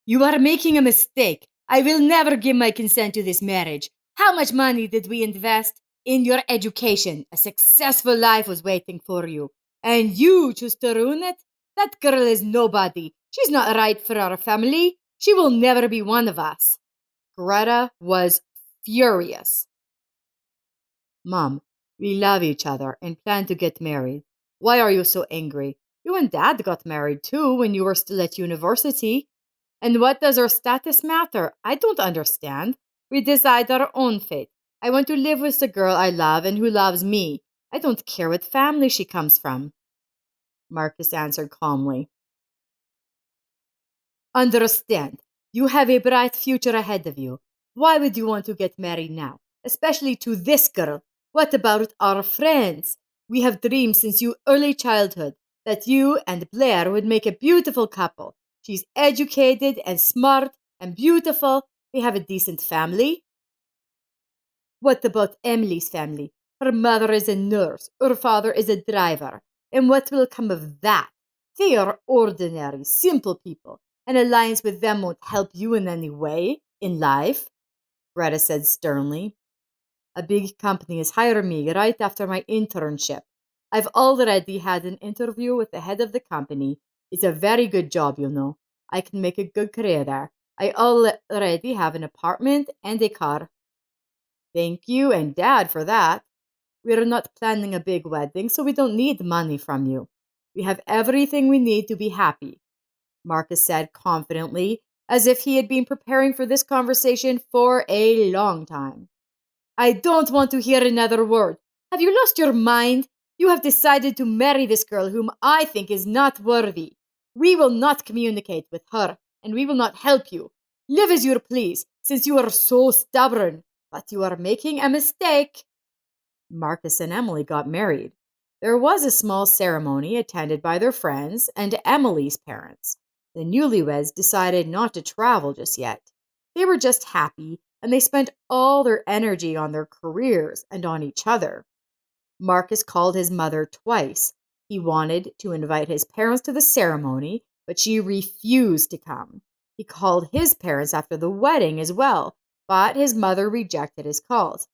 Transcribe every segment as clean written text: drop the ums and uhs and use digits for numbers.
You are making a mistake. I will never give my consent to this marriage. How much money did we invest in your education? A successful life was waiting for you. And you choose to ruin it? That girl is nobody. She's not right for our family. She will never be one of us. Greta was furious. Mom, we love each other and plan to get married. Why are you so angry? You and Dad got married too when you were still at university. And what does our status matter? I don't understand. We decide our own fate. I want to live with the girl I love and who loves me. I don't care what family she comes from. Marcus answered calmly. Understand, you have a bright future ahead of you. Why would you want to get married now? Especially to this girl. What about our friends? We have dreamed since your early childhood that you and Blair would make a beautiful couple. She's educated and smart and beautiful. They have a decent family. What about Emily's family? Her mother is a nurse, her father is a driver. And what will come of that? They are ordinary, simple people. An alliance with them won't help you in any way in life, Greta said sternly. A big company has hired me right after my internship. I've already had an interview with the head of the company. It's a very good job, you know. I can make a good career there. I already have an apartment and a car. Thank you and Dad for that. We're not planning a big wedding, so we don't need money from you. We have everything we need to be happy, Marcus said confidently, as if he had been preparing for this conversation for a long time. I don't want to hear another word. Have you lost your mind? You have decided to marry this girl whom I think is not worthy. We will not communicate with her, and we will not help you. Live as you please, since you are so stubborn. But you are making a mistake. Marcus and Emily got married. There was a small ceremony attended by their friends and Emily's parents. The newlyweds decided not to travel just yet. They were just happy, and they spent all their energy on their careers and on each other. Marcus called his mother twice. He wanted to invite his parents to the ceremony, but she refused to come. He called his parents after the wedding as well, but his mother rejected his calls.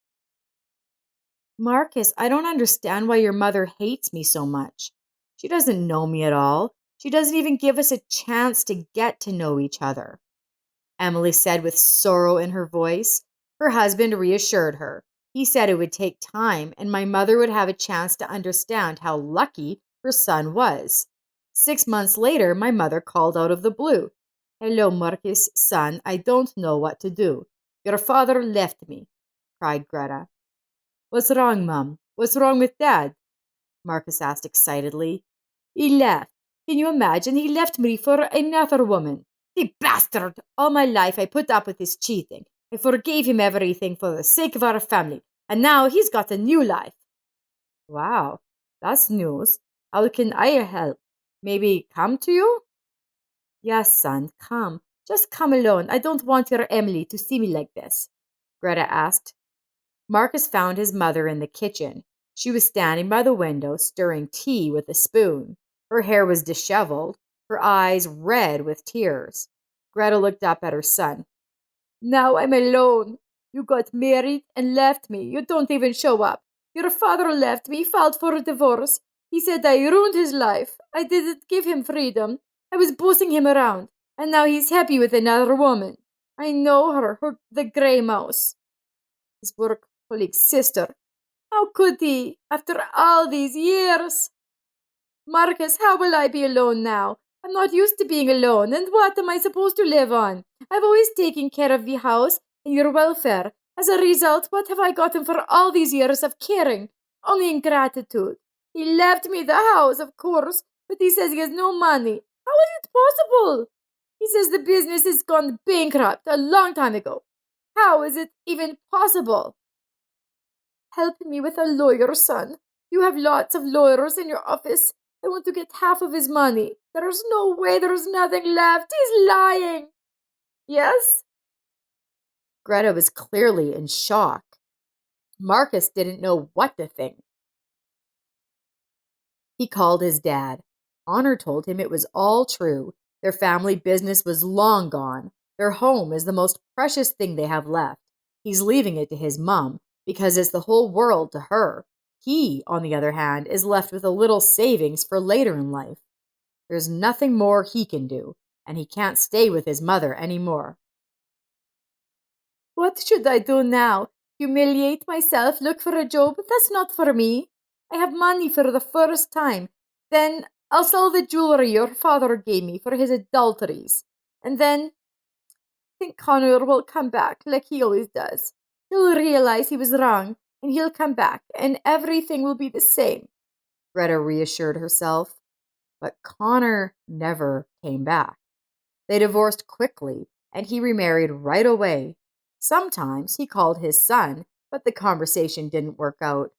Marcus, I don't understand why your mother hates me so much. She doesn't know me at all. She doesn't even give us a chance to get to know each other, Emily said with sorrow in her voice. Her husband reassured her. He said it would take time and my mother would have a chance to understand how lucky her son was. 6 months later, my mother called out of the blue. Hello, Marcus, son, I don't know what to do. Your father left me, cried Greta. What's wrong, Mum? What's wrong with Dad? Marcus asked excitedly. He left. Can you imagine? He left me for another woman. The bastard! All my life I put up with his cheating. I forgave him everything for the sake of our family, and now he's got a new life. Wow, that's news. How can I help? Maybe come to you? Yes, son, come. Just come alone. I don't want your Emily to see me like this, Greta asked. Marcus found his mother in the kitchen. She was standing by the window, stirring tea with a spoon. Her hair was disheveled, her eyes red with tears. Greta looked up at her son. Now I'm alone. You got married and left me. You don't even show up. Your father left me, filed for a divorce. He said I ruined his life. I didn't give him freedom. I was bossing him around, and now he's happy with another woman. I know her, the grey mouse. His work colleague's sister. How could he, after all these years? Marcus, how will I be alone now? I'm not used to being alone, and what am I supposed to live on? I've always taken care of the house and your welfare. As a result, what have I gotten for all these years of caring? Only ingratitude. He left me the house, of course, but he says he has no money. How is it possible? He says the business has gone bankrupt a long time ago. How is it even possible? Help me with a lawyer, son. You have lots of lawyers in your office. I want to get half of his money. There's no way, there's nothing left. He's lying. Yes? Greta was clearly in shock. Marcus didn't know what to think. He called his dad. Honor told him it was all true. Their family business was long gone. Their home is the most precious thing they have left. He's leaving it to his mum because it's the whole world to her. He, on the other hand, is left with a little savings for later in life. There's nothing more he can do, and he can't stay with his mother any more. What should I do now? Humiliate myself, look for a job? That's not for me. I have money for the first time. Then I'll sell the jewelry your father gave me for his adulteries. And then I think Connor will come back like he always does. He'll realize he was wrong, and he'll come back, and everything will be the same. Greta reassured herself. But Connor never came back. They divorced quickly, and he remarried right away. Sometimes he called his son, but the conversation didn't work out.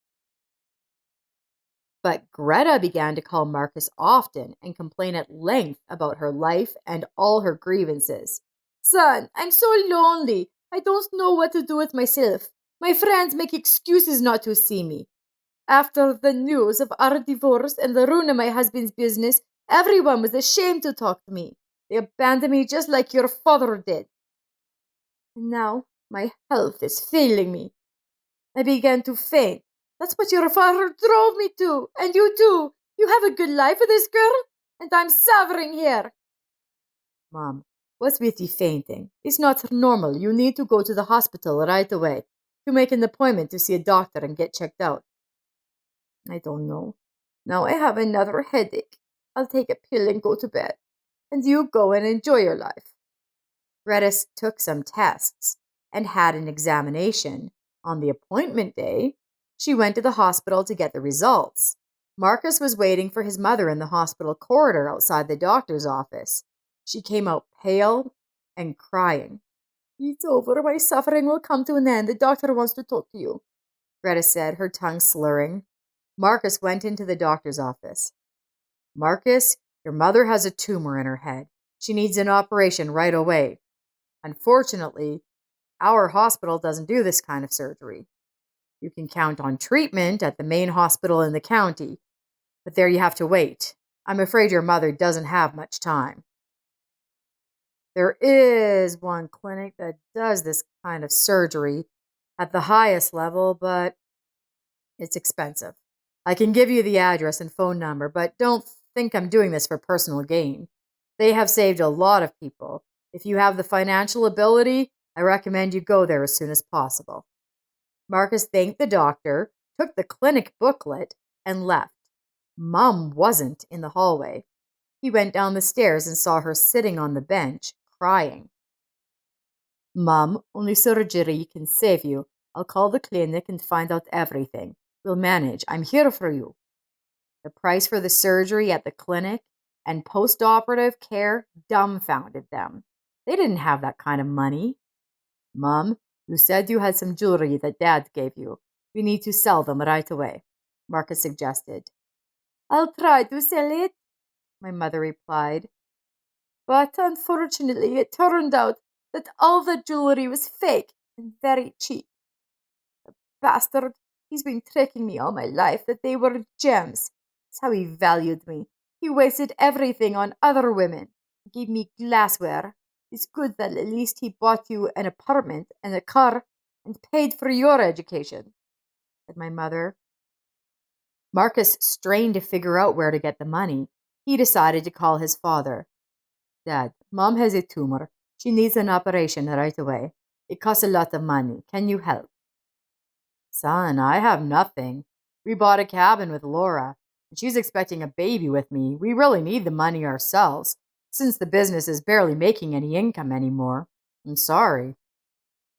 But Greta began to call Marcus often and complain at length about her life and all her grievances. Son, I'm so lonely. I don't know what to do with myself. My friends make excuses not to see me. After the news of our divorce and the ruin of my husband's business, everyone was ashamed to talk to me. They abandoned me just like your father did. And now my health is failing me. I began to faint. That's what your father drove me to. And you too. You have a good life with this girl, and I'm suffering here. Mom, what's with you fainting? It's not normal. You need to go to the hospital right away to make an appointment to see a doctor and get checked out. I don't know. Now I have another headache. I'll take a pill and go to bed. And you go and enjoy your life. Greta took some tests and had an examination. On the appointment day, she went to the hospital to get the results. Marcus was waiting for his mother in the hospital corridor outside the doctor's office. She came out pale and crying. It's over. My suffering will come to an end. The doctor wants to talk to you, Greta said, her tongue slurring. Marcus went into the doctor's office. Marcus, your mother has a tumor in her head. She needs an operation right away. Unfortunately, our hospital doesn't do this kind of surgery. You can count on treatment at the main hospital in the county, but there you have to wait. I'm afraid your mother doesn't have much time. There is one clinic that does this kind of surgery at the highest level, but it's expensive. I can give you the address and phone number, but don't think I'm doing this for personal gain. They have saved a lot of people. If you have the financial ability, I recommend you go there as soon as possible. Marcus thanked the doctor, took the clinic booklet, and left. Mum wasn't in the hallway. He went down the stairs and saw her sitting on the bench, crying. Mum, only surgery can save you. I'll call the clinic and find out everything. We'll manage. I'm here for you. The price for the surgery at the clinic and post-operative care dumbfounded them. They didn't have that kind of money. Mum, you said you had some jewelry that Dad gave you. We need to sell them right away, Marcus suggested. I'll try to sell it, my mother replied. But unfortunately, it turned out that all the jewelry was fake and very cheap. The bastard, he's been tricking me all my life that they were gems. That's how he valued me. He wasted everything on other women. He gave me glassware. It's good that at least he bought you an apartment and a car and paid for your education, said my mother. Marcus strained to figure out where to get the money. He decided to call his father. Dad, Mom has a tumor. She needs an operation right away. It costs a lot of money. Can you help? Son, I have nothing. We bought a cabin with Laura, and she's expecting a baby with me. We really need the money ourselves, since the business is barely making any income anymore. I'm sorry.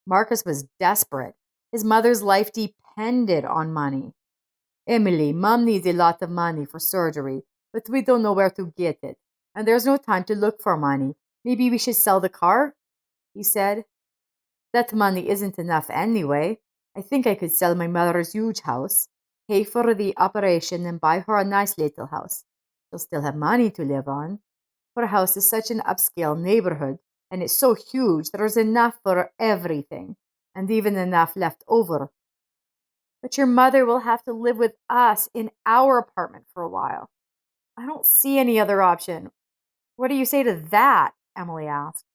Marcus was desperate. His mother's life depended on money. Emily, Mom needs a lot of money for surgery, but we don't know where to get it, and there's no time to look for money. Maybe we should sell the car? He said. That money isn't enough anyway. I think I could sell my mother's huge house, pay for the operation, and buy her a nice little house. She'll still have money to live on. Her house is such an upscale neighborhood, and it's so huge there's enough for everything, and even enough left over. But your mother will have to live with us in our apartment for a while. I don't see any other option. What do you say to that? Emily asked.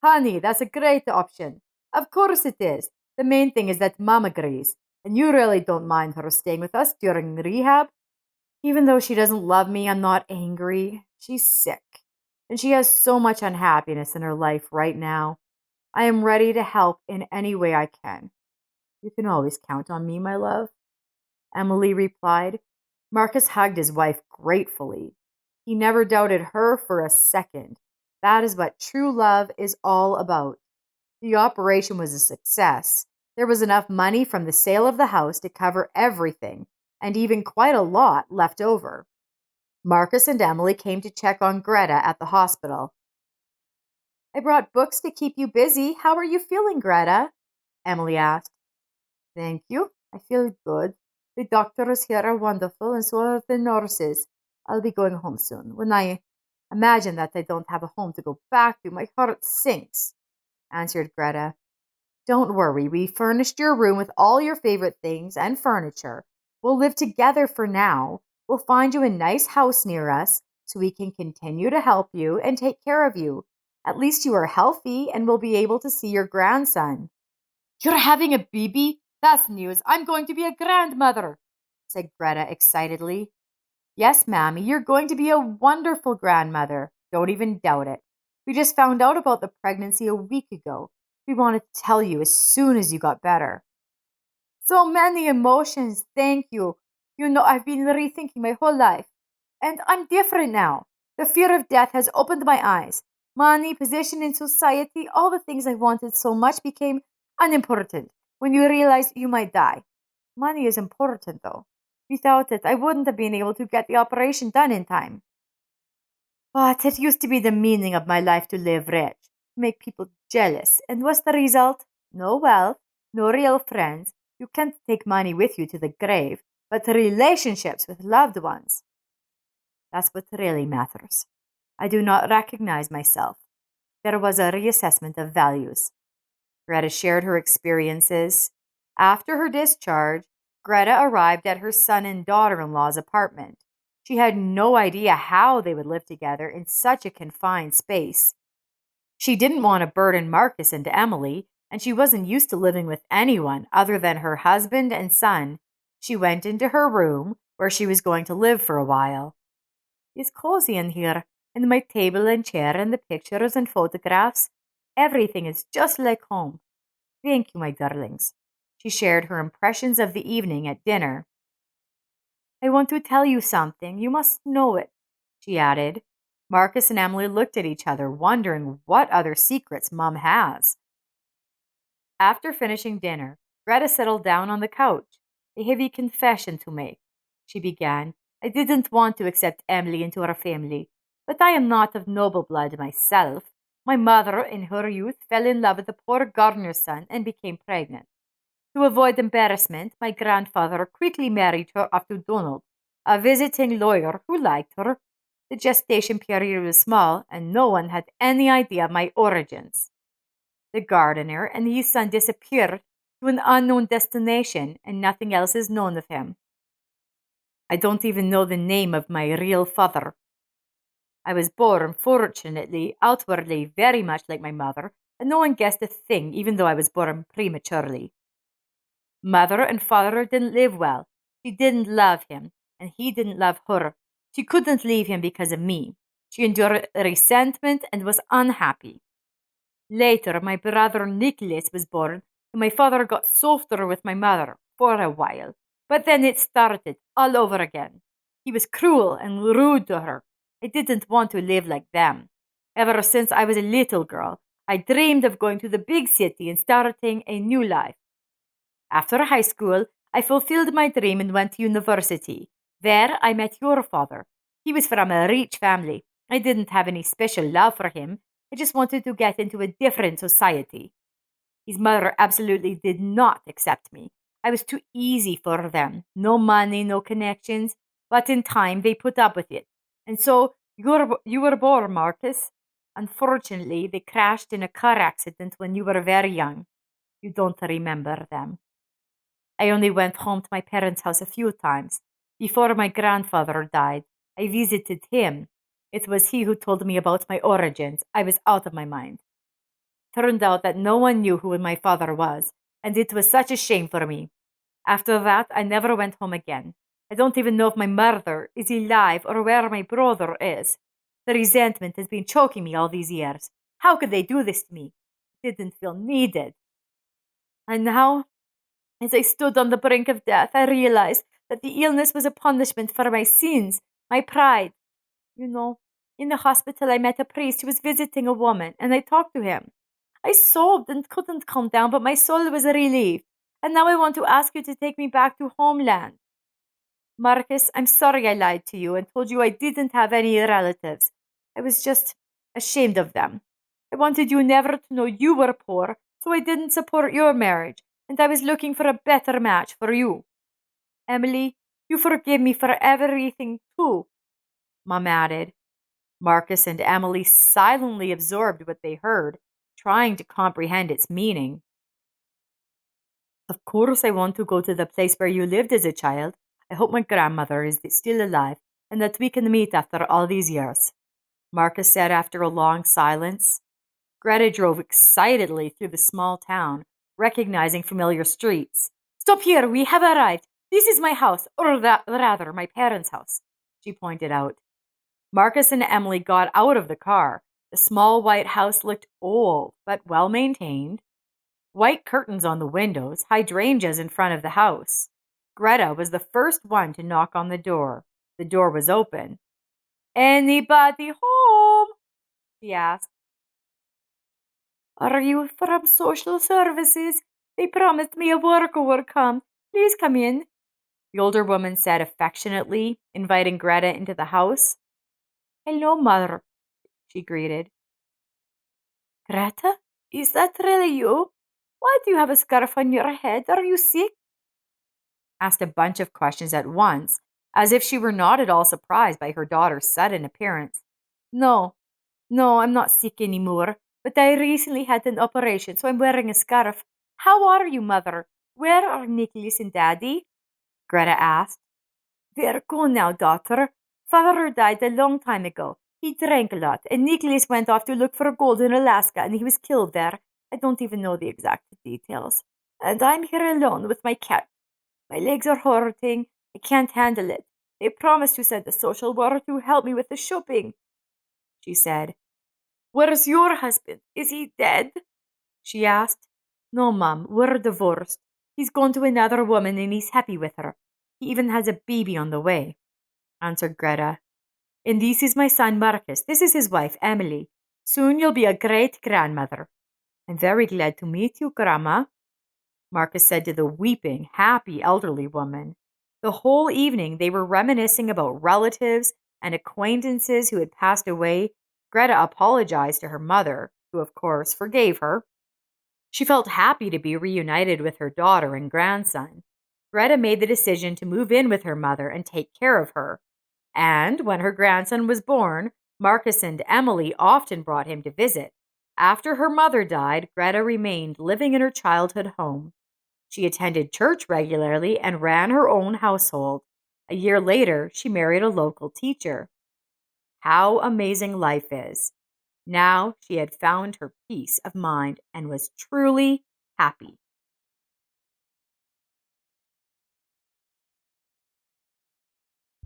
Honey, that's a great option. Of course it is. The main thing is that Mom agrees, and you really don't mind her staying with us during rehab? Even though she doesn't love me, I'm not angry. She's sick, and she has so much unhappiness in her life right now. I am ready to help in any way I can. You can always count on me, my love, Emily replied. Marcus hugged his wife gratefully. He never doubted her for a second. That is what true love is all about. The operation was a success. There was enough money from the sale of the house to cover everything, and even quite a lot left over. Marcus and Emily came to check on Greta at the hospital. I brought books to keep you busy. How are you feeling, Greta? Emily asked. Thank you. I feel good. The doctors here are wonderful, and so are the nurses. I'll be going home soon. When I imagine that I don't have a home to go back to, my heart sinks, answered Greta. Don't worry, we furnished your room with all your favorite things and furniture. We'll live together for now. We'll find you a nice house near us so we can continue to help you and take care of you. At least you are healthy and will be able to see your grandson. You're having a baby? That's news. I'm going to be a grandmother, said Greta excitedly. Yes, Mammy, you're going to be a wonderful grandmother. Don't even doubt it. We just found out about the pregnancy a week ago. We wanted to tell you as soon as you got better. So many emotions, thank you. You know, I've been rethinking my whole life. And I'm different now. The fear of death has opened my eyes. Money, position in society, all the things I wanted so much became unimportant when you realize you might die. Money is important, though. Without it, I wouldn't have been able to get the operation done in time. But it used to be the meaning of my life to live rich, make people jealous. And what's the result? No wealth, no real friends. You can't take money with you to the grave, but relationships with loved ones. That's what really matters. I do not recognize myself. There was a reassessment of values. Greta shared her experiences. After her discharge, Greta arrived at her son and daughter in law's apartment. She had no idea how they would live together in such a confined space. She didn't want to burden Marcus and Emily, and she wasn't used to living with anyone other than her husband and son. She went into her room, where she was going to live for a while. It's cozy in here, and my table and chair and the pictures and photographs. Everything is just like home. Thank you, my darlings. She shared her impressions of the evening at dinner. I want to tell you something. You must know it, she added. Marcus and Emily looked at each other, wondering what other secrets Mom has. After finishing dinner, Greta settled down on the couch. A heavy confession to make, she began. I didn't want to accept Emily into our family, but I am not of noble blood myself. My mother, in her youth, fell in love with the poor gardener's son and became pregnant. To avoid embarrassment, my grandfather quickly married her off to Donald, a visiting lawyer who liked her. The gestation period was small, and no one had any idea of my origins. The gardener and his son disappeared to an unknown destination, and nothing else is known of him. I don't even know the name of my real father. I was born, fortunately, outwardly very much like my mother, and no one guessed a thing, even though I was born prematurely. Mother and father didn't live well. She didn't love him, and he didn't love her. She couldn't leave him because of me. She endured resentment and was unhappy. Later, my brother Nicholas was born, and my father got softer with my mother for a while. But then it started all over again. He was cruel and rude to her. I didn't want to live like them. Ever since I was a little girl, I dreamed of going to the big city and starting a new life. After high school, I fulfilled my dream and went to university. There, I met your father. He was from a rich family. I didn't have any special love for him. I just wanted to get into a different society. His mother absolutely did not accept me. I was too easy for them. No money, no connections. But in time, they put up with it. And so, you were born, Marcus. Unfortunately, they crashed in a car accident when you were very young. You don't remember them. I only went home to my parents' house a few times. Before my grandfather died, I visited him. It was he who told me about my origins. I was out of my mind. Turned out that no one knew who my father was, and it was such a shame for me. After that, I never went home again. I don't even know if my mother is alive or where my brother is. The resentment has been choking me all these years. How could they do this to me? I didn't feel needed. And now, as I stood on the brink of death, I realized that the illness was a punishment for my sins, my pride. You know, in the hospital, I met a priest who was visiting a woman, and I talked to him. I sobbed and couldn't calm down, but my soul was relieved. And now I want to ask you to take me back to homeland. Marcus, I'm sorry I lied to you and told you I didn't have any relatives. I was just ashamed of them. I wanted you never to know you were poor, so I didn't support your marriage, and I was looking for a better match for you. Emily, you forgive me for everything too, Mom added. Marcus and Emily silently absorbed what they heard, trying to comprehend its meaning. Of course, I want to go to the place where you lived as a child. I hope my grandmother is still alive and that we can meet after all these years, Marcus said after a long silence. Greta drove excitedly through the small town, recognizing familiar streets. Stop here, we have arrived. This is my house, or rather, my parents' house, she pointed out. Marcus and Emily got out of the car. The small white house looked old, but well maintained. White curtains on the windows, hydrangeas in front of the house. Greta was the first one to knock on the door. The door was open. Anybody home? She asked. Are you from social services? They promised me a worker would come. Please come in, the older woman said affectionately, inviting Greta into the house. Hello, Mother, she greeted. Greta, is that really you? Why do you have a scarf on your head? Are you sick? Asked a bunch of questions at once, as if she were not at all surprised by her daughter's sudden appearance. No, I'm not sick anymore, but I recently had an operation, so I'm wearing a scarf. How are you, Mother? Where are Nicholas and Daddy? Greta asked. They're gone now, daughter. Father died a long time ago. He drank a lot, and Nicholas went off to look for gold in Alaska, and he was killed there. I don't even know the exact details. And I'm here alone with my cat. My legs are hurting. I can't handle it. They promised to send a social worker to help me with the shopping, she said. Where's your husband? Is he dead? She asked. No, Mom, we're divorced. He's gone to another woman and he's happy with her. He even has a baby on the way, answered Greta. And this is my son Marcus. This is his wife, Emily. Soon you'll be a great grandmother. I'm very glad to meet you, Grandma, Marcus said to the weeping, happy elderly woman. The whole evening they were reminiscing about relatives and acquaintances who had passed away. Greta apologized to her mother, who of course forgave her. She felt happy to be reunited with her daughter and grandson. Greta made the decision to move in with her mother and take care of her. And when her grandson was born, Marcus and Emily often brought him to visit. After her mother died, Greta remained living in her childhood home. She attended church regularly and ran her own household. A year later, she married a local teacher. How amazing life is! Now she had found her peace of mind and was truly happy.